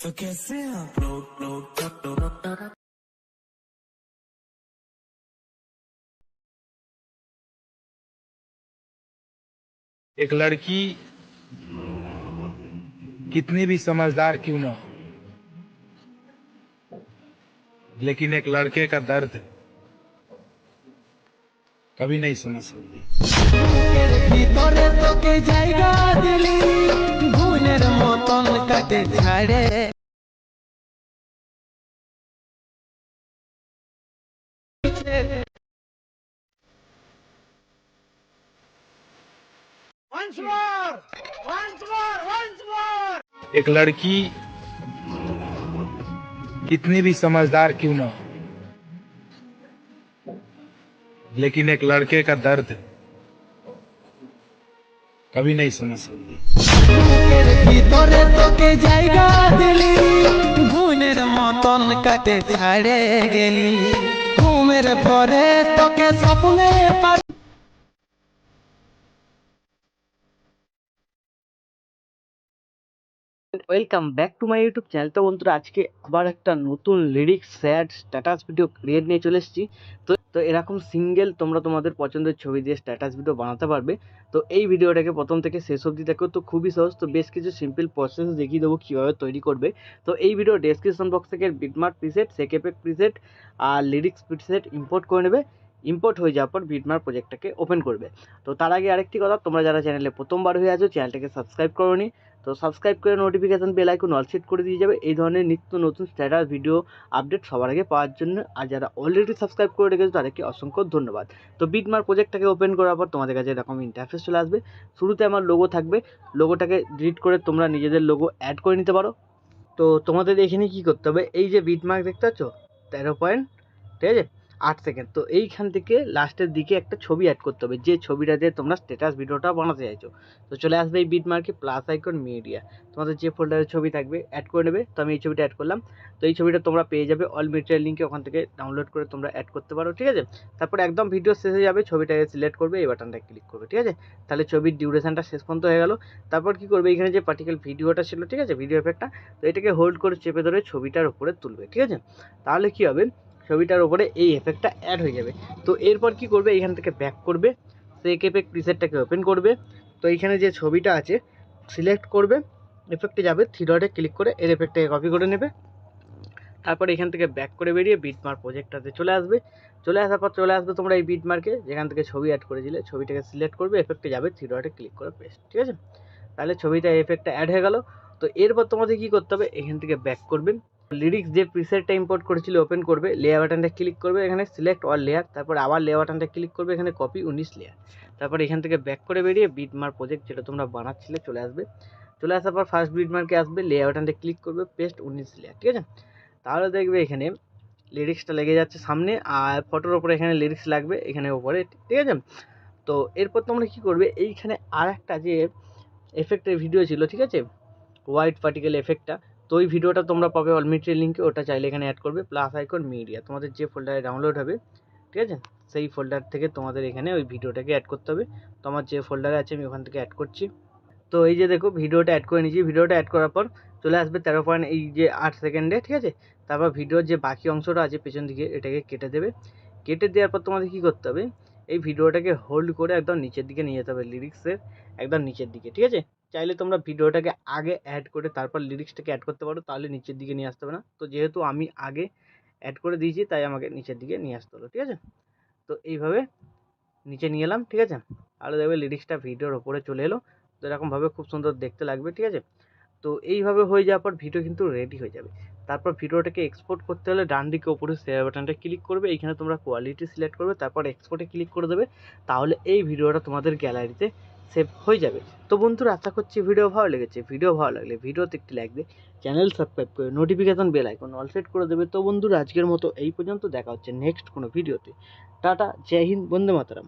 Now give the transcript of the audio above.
तो कैसे आप लोग एक लड़की कितनी भी समझदार क्यों ना हो, लेकिन एक लड़के का दर्द कभी नहीं समझ सकती। বুকের ভিতরে তোকে জায়গা দিলি গুণের মতন কাটে ঝাড়ে एक लड़की कितनी भी समझदार क्यों ना हो, लेकिन एक लड़के का दर्द कभी नहीं समझ सकती। বুকের ভিতরে তোকে জায়গা দিলি গুণের মতন কাটে ঝাড়ে গেলি ঘুমের পরে তোকে স্বপ্নে welcome back to my YouTube channel. তো বন্ধুরা, আজকে আবার একটা নতুন lyrics sad status video create নিয়ে চলে এসেছি। তো এরকম সিঙ্গেল তোমরা তোমাদের পছন্দের ছবি দিয়ে স্ট্যাটাস ভিডিও বানাতে পারবে। তো এই ভিডিওটাকে প্রথম থেকে শেষ অবধি দেখো, তো খুবই সহজ। তো বেশ কিছু সিম্পল প্রসেস দেখিয়ে দেবো কীভাবে তৈরি করবে। তো এই ভিডিও ডেসক্রিপশন বক্স থেকে বিটমার্ক প্রিসেট, সেকেপেক প্রিসেট আর লিরিক্স প্রিসেট ইম্পোর্ট করে নেবে। ইম্পোর্ট হয়ে যাওয়ার পর বিটমার্ক প্রজেক্টটাকে ওপেন করবে। তো তার আগে আরেকটি কথা, তোমরা যারা চ্যানেলে প্রথমবার হয়ে আছো, চ্যানেলটাকে সাবস্ক্রাইব করোনি, তো সাবস্ক্রাইব করে notification bell icon all set করে দিয়ে যাবে এই ধরনের নিত্য নতুন স্ট্যাটাস ভিডিও আপডেট সবার আগে পাওয়ার জন্য। আর যারা অলরেডি সাবস্ক্রাইব করে রেখেছো তাদেরকে অসংখ্য ধন্যবাদ। তো বিটমার্ক প্রজেক্টটাকে ওপেন করার পর তোমাদের কাছে এরকম ইন্টারফেস চলে আসবে। শুরুতে আমার লোগো থাকবে, লোগোটাকে ডিলিট করে তোমরা নিজেদের লোগো অ্যাড করে নিতে পারো। তো তোমাদের এখানে কী করতে হবে, এই যে বিটমার্ক দেখতে পাচ্ছ 13 ঠিক আছে 8 সেকেন্ড, তো এইখান থেকে লাস্টের দিকে একটা ছবি অ্যাড করতে হবে, যে ছবিটা দিয়ে তোমরা স্ট্যাটাস ভিডিওটা বানাতে চাইছো। তো চলে আসবে এই বিটমার্কে প্লাস আইকন মিডিয়া, তোমাদের যে ফোল্ডারের ছবি থাকবে অ্যাড করে নেবে। তো আমি এই ছবিটা অ্যাড করলাম। তো এই ছবিটা তোমরা পেয়ে যাবে অল মেটেরিয়াল লিঙ্কে, ওখান থেকে ডাউনলোড করে তোমরা অ্যাড করতে পারো, ঠিক আছে। তারপর একদম ভিডিও শেষে যাবে, ছবিটাকে সিলেক্ট করবে, এই বাটনটা ক্লিক করবে, ঠিক আছে। তাহলে ছবির ডিউরেশনটা শেষ পর্যন্ত হয়ে গেল। তারপর কী করবে, এখানে যে পার্টিকুলার ভিডিওটা ছিল, ঠিক আছে, ভিডিও এফেক্টটা, তো এটাকে হোল্ড করে চেপে ধরে ছবিটার উপরে তুলবে, ঠিক আছে। তাহলে কী হবে, ছবিটার উপরে এই এফেক্টটা অ্যাড হয়ে যাবে। তো এরপর কি করবে, এখান থেকে ব্যাক করবে, সেক এফেক্ট প্রিসেটটাকে ওপেন করবে। তো এইখানে যে ছবিটা আছে সিলেক্ট করবে, এফেক্টে যাবে, থ্রি ডটে ক্লিক করে এর এফেক্টটাকে কপি করে নেবে। তারপর এখান থেকে ব্যাক করে বেরিয়ে বিটমার্ক প্রজেক্টটাতে চলে আসবে। চলে আসার পর চলে আসবে তোমরা এই বিটমার্কে, যেখান থেকে ছবি অ্যাড করেছিলে, ছবিটাকে সিলেক্ট করবে, এফেক্টে যাবে, থ্রি ডটে ক্লিক করে পেস্ট, ঠিক আছে। তাহলে ছবিটা এফেক্টটা অ্যাড হয়ে গেল। তো এরপর তোমাদের কী করতে হবে, এখান থেকে ব্যাক করবেন, লিরিক্স যে প্রিসেটটা ইম্পোর্ট করেছিল ওপেন করবে, লেয়ার বাটনটা ক্লিক করবে, এখানে সিলেক্ট অল লেয়ার, তারপর আবার লেয়ার বাটনটা ক্লিক করবে, এখানে কপি 19 লেয়ার। তারপর এখান থেকে ব্যাক করে বেরিয়ে বিটমার্ক প্রজেক্ট যেটা তোমরা বানাচ্ছিলে চলে আসবে। চলে আসার পর ফার্স্ট বিটমার্কে আসবে, লেয়ার বাটনটা ক্লিক করবে, পেস্ট 19 লেয়ার, ঠিক আছে। তাহলে দেখবে এখানে লিরিক্সটা লেগে যাচ্ছে সামনে, আর ফটোর ওপরে এখানে লিরিক্স লাগবে এখানে ওপরে, ঠিক আছে। তো এরপর তোমরা কী করবে, এইখানে আর একটা যে এফেক্টের ভিডিও ছিল, ঠিক আছে, হোয়াইট পার্টিকেল এফেক্টটা, তো ওই ভিডিওটা তোমরা পাবে অল মেটেরিয়াল লিঙ্কে, ওটা চাইলে এখানে অ্যাড করবে, প্লাস আইকন মিডিয়া, তোমাদের যে ফোল্ডারে ডাউনলোড হবে, ঠিক আছে, সেই ফোল্ডার থেকে তোমাদের এখানে ওই ভিডিওটাকে অ্যাড করতে হবে। তো আমার যে ফোল্ডারে আছে আমি ওখান থেকে অ্যাড করছি। তো এই যে দেখো ভিডিওটা অ্যাড করে নিয়েছি, ভিডিওটা অ্যাড করার পর চলে আসবে 13.8 সেকেন্ডে, ঠিক আছে। তারপর ভিডিওর যে বাকি অংশটা আছে পেছন দিকে, এটাকে কেটে দেবে। কেটে দেওয়ার পর তোমাদের কী করতে হবে, এই ভিডিওটাকে হোল্ড করে একদম নিচের দিকে নিয়ে যেতে হবে, লিরিক্সের একদম নিচের দিকে, ঠিক আছে। চাইলে তোমরা ভিডিওটাকে আগে অ্যাড করে তারপর লিরিক্সটাকে অ্যাড করতে পারো, তাহলে নিচের দিকে নিয়ে আসতে হবে না। তো যেহেতু আমি আগে অ্যাড করে দিয়েছি তাই আমাকে নিচের দিকে নিয়ে আসতে হলো, ঠিক আছে। তো এইভাবে নিচে নিয়ে এলাম, ঠিক আছে। আর দেখবে লিরিক্সটা ভিডিওর ওপরে চলে এলো। তো এরকমভাবে খুব সুন্দর দেখতে লাগবে, ঠিক আছে। তো এইভাবে হয়ে যাওয়ার পর ভিডিও কিন্তু রেডি হয়ে যাবে। তারপর ভিডিওটাকে এক্সপোর্ট করতে হলে ডান দিকে ওপরে শেয়ার বাটনটা ক্লিক করবে, এইখানে তোমরা কোয়ালিটি সিলেক্ট করবে, তারপর এক্সপোর্টে ক্লিক করে দেবে। তাহলে এই ভিডিওটা তোমাদের গ্যালারিতে সেভ হয়ে যাবে। তো বন্ধুরা, আশা করছি ভিডিও ভালো লেগেছে। ভিডিও ভালো লাগলে ভিডিওতে একটি লাইক দিয়ে চ্যানেল সাবস্ক্রাইব করে notification bell icon all set করে দেবে। তো বন্ধুরা, আজকের মতো এই পর্যন্ত, দেখা হচ্ছে নেক্সট কোনো ভিডিওতে। টাটা, জয় হিন্দ, বন্দে মাতরম।